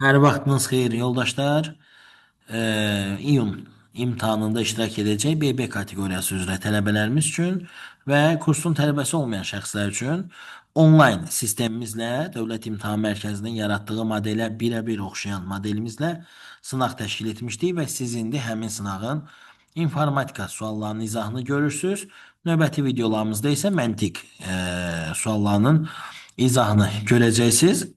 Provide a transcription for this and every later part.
Hər vaxtınız xeyir yoldaşlar. İyun imtahanında iştirak edəcək BB kateqoriyası üzrə tələbələrimiz üçün və kursun tələbəsi olmayan şəxslər üçün onlayn sistemimizlə Dövlət İmtahan Mərkəzinin yaratdığı modelə birə-bir oxşayan modelimizlə sınaq təşkil etmişdik və siz indi həmin sınağın informatika suallarının izahını görürsüz. Növbəti videolarımızda isə məntiq suallarının izahını görəcəksiniz.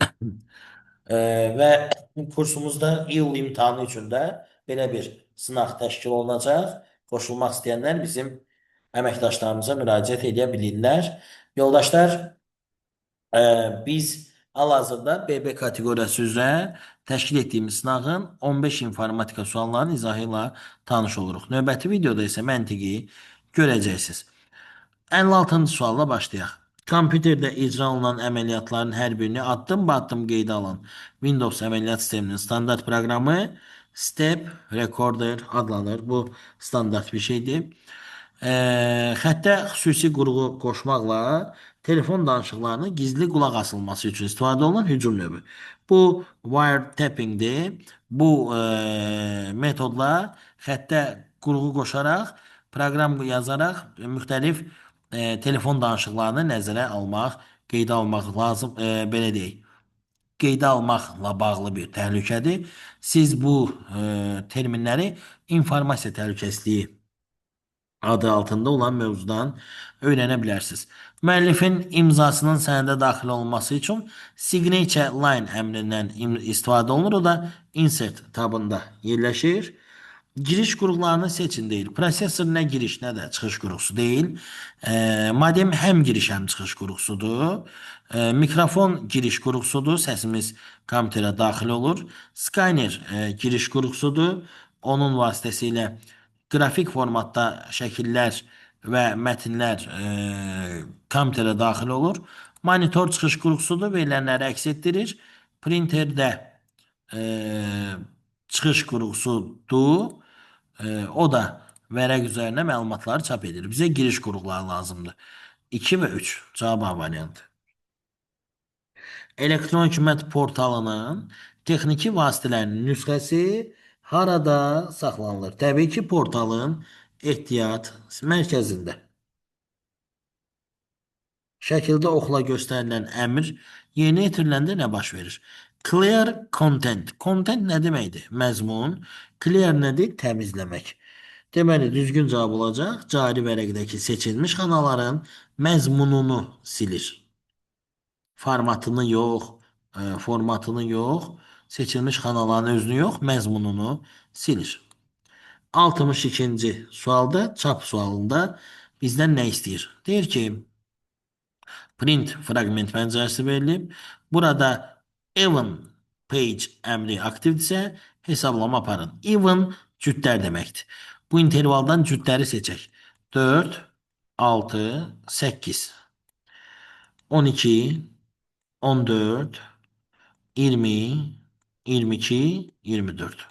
Və kursumuzda iyul imtahanı üçün də belə bir sınaq təşkil olunacaq. Qoşulmaq istəyənlər bizim əməkdaşlarımıza müraciət edə bilirlər. Yoldaşlar, biz hal-hazırda BB kateqoriyası üzrə təşkil etdiyimiz sınağın 15 informatika suallarının izahı ilə tanış oluruq. Növbəti videoda isə məntiqi görəcəksiniz. 56-cı sualla başlayaq. Kompüterdə icra olunan əməliyyatların hər birini addım-ba-addım qeydə alan Windows əməliyyat sisteminin standart proqramı Step Recorder adlanır. Bu standart bir şeydir. Xəttə xüsusi qurğu qoşmaqla telefon danışıqlarının gizli qulaq asılması üçün istifadə olunan hücum növü. Bu wiretappingdir. Bu metodla xəttə qurğu qoşaraq, proqram yazaraq müxtəlif telefon danışıqlarını nəzərə almaq, qeydə almaq lazım, belə deyək. Qeydə almaqla bağlı bir təhlükədir. Siz bu terminləri informasiya təhlükəsizliyi adı altında olan mövzudan öyrənə bilərsiniz. Müəllifin imzasının sənədə daxil olması üçün signature line əmrindən istifadə olunur. O da insert tabında yerləşir. Giriş qurğularını seçin deyil. Prosesor nə giriş, nə də çıxış qurğusu deyil. Modem həm giriş, həm çıxış qurğusudur. Mikrofon giriş qurğusudur. Səsimiz kompüterə daxil olur. Scanner giriş qurğusudur. Onun vasitəsilə qrafik formatda şəkillər və mətnlər kompüterə daxil olur. Monitor çıxış qurğusudur. Verilənləri əks etdirir. Printerdə çıxış qurğusudur. O da vərəq üzərinə məlumatları çap edir. Bizə giriş qurğuları lazımdır. 2 və 3 cavab A variantı. Elektron hökumət portalının texniki vasitələrinin nüsxəsi harada saxlanılır? Təbii ki, portalın ehtiyat mərkəzində. Şəkildə oxla göstərilən əmr yerinə yetiriləndə nə baş verir? Clear content. Content nə deməkdir? Məzmun. Clear nədir? Təmizləmək. Deməli, düzgün cavab olacaq. Cari vərəqdəki seçilmiş xanaların məzmununu silir. Formatını yox, formatını yox, seçilmiş xanaların özünü yox, məzmununu silir. 62-ci sualda, çap sualında bizdən nə istəyir? Deyir ki, print fragment pəncərəsi verilib. Burada even page əmri aktivdirsə, hesablama aparın. Even cütlər deməkdir. Bu intervaldan cütləri seçək. 4, 6, 8, 12, 14, 20, 22, 24.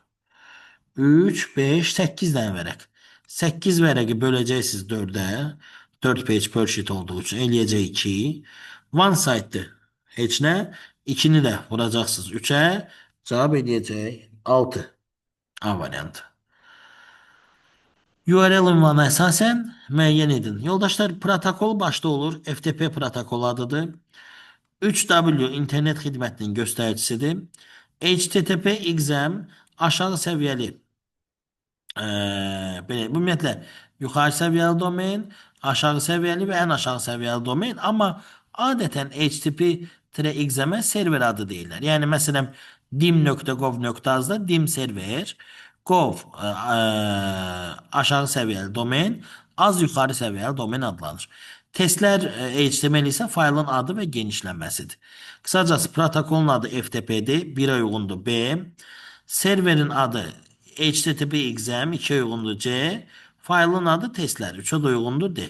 3, 5, 8 dənə vərəq. 8 vərəqi böləcəksiniz 4-ə. 4 page per sheet olduğu üçün eləyəcək 2. One side'dır. Heç nə. 2-ni də vuracaqsınız 3-ə. Cavab eləyəcək 6. A variantı. URL ünvanı əsasən müəyyən edin. Yoldaşlar, protokol başda olur. FTP protokol adıdır. 3W internet xidmətinin göstəricisidir. HTTP XM aşağı səviyyəli belə, ümumiyyətlə yuxarı səviyyəli domen, aşağı səviyyəli və ən aşağı səviyyəli domen, amma adətən HTTP-XMə server adı deyirlər. Yəni məsələn dim.gov.az-da dim server, gov aşağı səviyyəli domen, az yuxarı səviyyəli domen adlanır. Testlər HTML isə faylın adı və genişlənməsidir. Qısacası protokolun adı FTP-dir, 1-ə uyğundur B. Serverin adı HTTP XM, 2'ye uyğundur C. Faylın adı testlər, 3'ə də uyğundur D.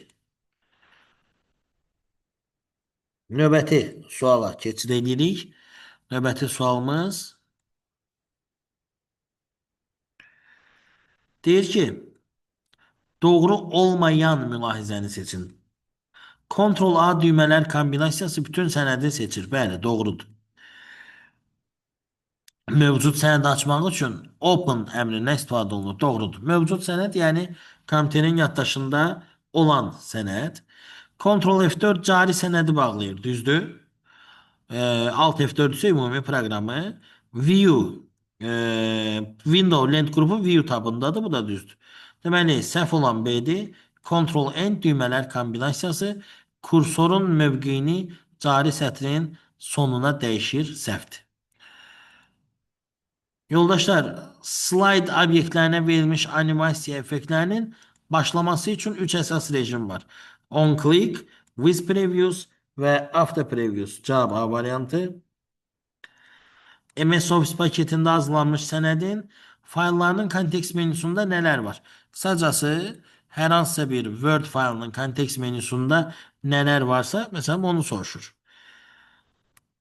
Növbəti suala keçid edirik. Növbəti sualımız deyir ki, doğru olmayan mülahizəni seçin. Ctrl A düymələr kombinasiyası bütün sənədi seçir. Bəli, doğrudur. Mövcud sənəd açmaq üçün open əmrindən istifadə olunur. Doğrudur. Mövcud sənəd, yəni kompüterin yaddaşında olan sənəd. Ctrl F4 cari sənədi bağlayır, düzdür? Alt F4 ise ümumi proqramı. View Window lent qrupu View tabındadır. Bu da düzdür. Deməli, səhv olan B'dir. Ctrl N düymələr kombinasiyası kursorun mövqeyini cari sətrin sonuna dəyişir, səhvdir. Yoldaşlar, slide obyektlərinə verilmiş animasiya effektlərinin başlaması üçün 3 əsas rejim var. On click, with previews və after previews. Cavab A variantı. MS Office paketində hazırlanmış sənədin fayllarının kontekst menüsündə nələr var? Qısacası, hər hansısa bir Word faylının kontekst menüsündə nələr varsa, məsələn, onu soruşur.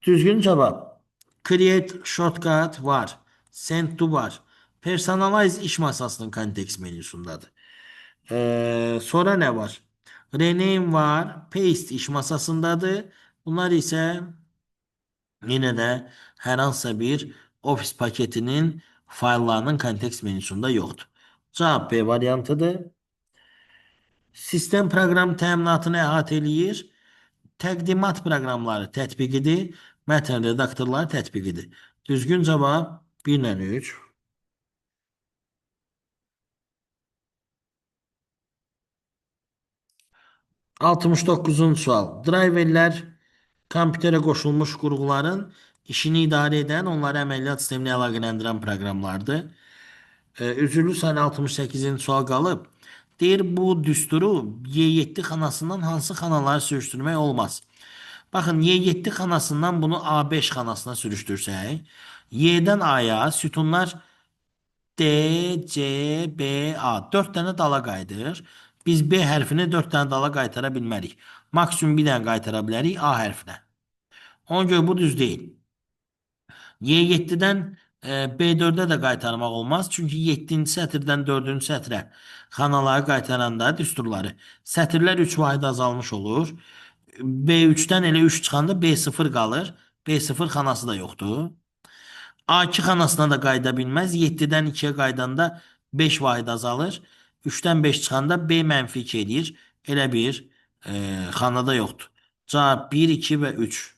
Düzgün cavab. Create shortcut var. Send to var. Personalize iş masasının kontekst menüsündadır. Sonra nə var? Rename var. Paste iş masasındadır. Bunlar isə yine de hər hansısa bir Office paketinin fayllarının kontekst menüsündə yoxdur. Cavab B variantıdır. Sistem proqram təminatını əhatə eləyir. Təqdimat proqramları tətbiqidir. Mətn redaktorları tətbiqidir. Düzgün cavab 1 ilə 3. 69-cu sual. Driverlər kompüterə qoşulmuş qurğuların işini idarə edən, onları əməliyyat sisteminə əlaqələndirən proqramlardır. Üzürlü sayı 68-ci sual qalıb. Deyir, bu düsturu Y7 xanasından hansı xanaları sürüşdürmək olmaz? Baxın, Y7 xanasından bunu A5 xanasına sürüşdürsək, Y-dən A-ya sütunlar D, C, B, A. 4 dənə dala qayıdır. Biz B hərfini 4 dənə dala qaytara bilmərik. Maksimum bir dənə qaytara bilərik A hərfinə. Ona görə bu düz deyil. Y7'den B4'e de qaytarmaq olmaz. Çünki 7-ci sətirdən 4-cü sətrə xanaları qaytaranda düsturları sətirlər 3 vahid azalmış olur. B3'dən elə 3 çıxanda B0 qalır. B0 xanası da yoxdur. A2 xanasına da qayıda bilməz. 7-dən 2-yə qaydanda 5 vahid azalır. 3-dən 5 çıxanda B -2 edir. Elə bir xanada yoxdur. Cavab 1, 2 və 3.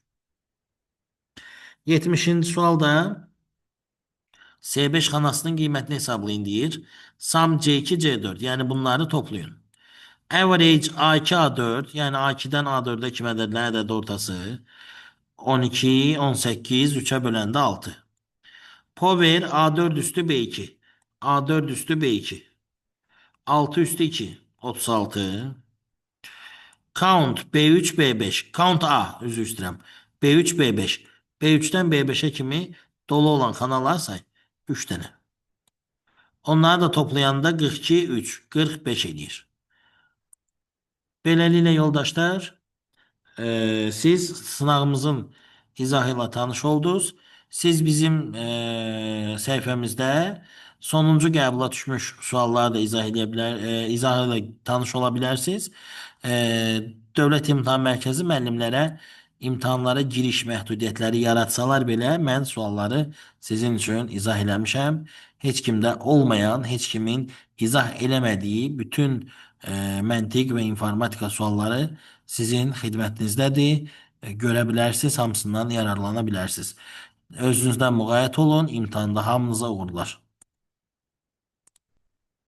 70-ci sualda S5 xanasının qiymətini hesablayın deyir. Sum C2, C4. Yəni bunları toplayın. Average A2, A4. Yəni A2'dən A4'ə kimi ədədlərin ədəd ortası. 12, 18, 3'ə böləndə 6. Power A4 üstü B2. A4 üstü B2. 6 üstü 2. 36. Count B3, B5. Count A. Üzr istəyirəm. B3, B5. B3'dən B5'ə kimi dolu olan xanalar say. 3 dənə. Onları da toplayanda 42, 3. 45 edir. Beləliklə yoldaşlar, siz sınavımızın izahı ilə tanış oldunuz. Siz bizim səhifəmizdə sonuncu qəbula düşmüş sualları da izahı ilə tanış ola bilərsiniz. Dövlət İmtahan Mərkəzi müəllimlərə imtahanlara giriş məhdudiyyətləri yaratsalar belə, mən sualları sizin üçün izah eləmişəm. Heç kimdə olmayan, heç kimin izah eləmədiyi bütün məntiq və informatika sualları sizin xidmətinizdədir. Görə bilərsiniz, hamısından yararlana bilərsiniz. Özünüzdən müğayət olun, imtahanda hamınıza uğurlar.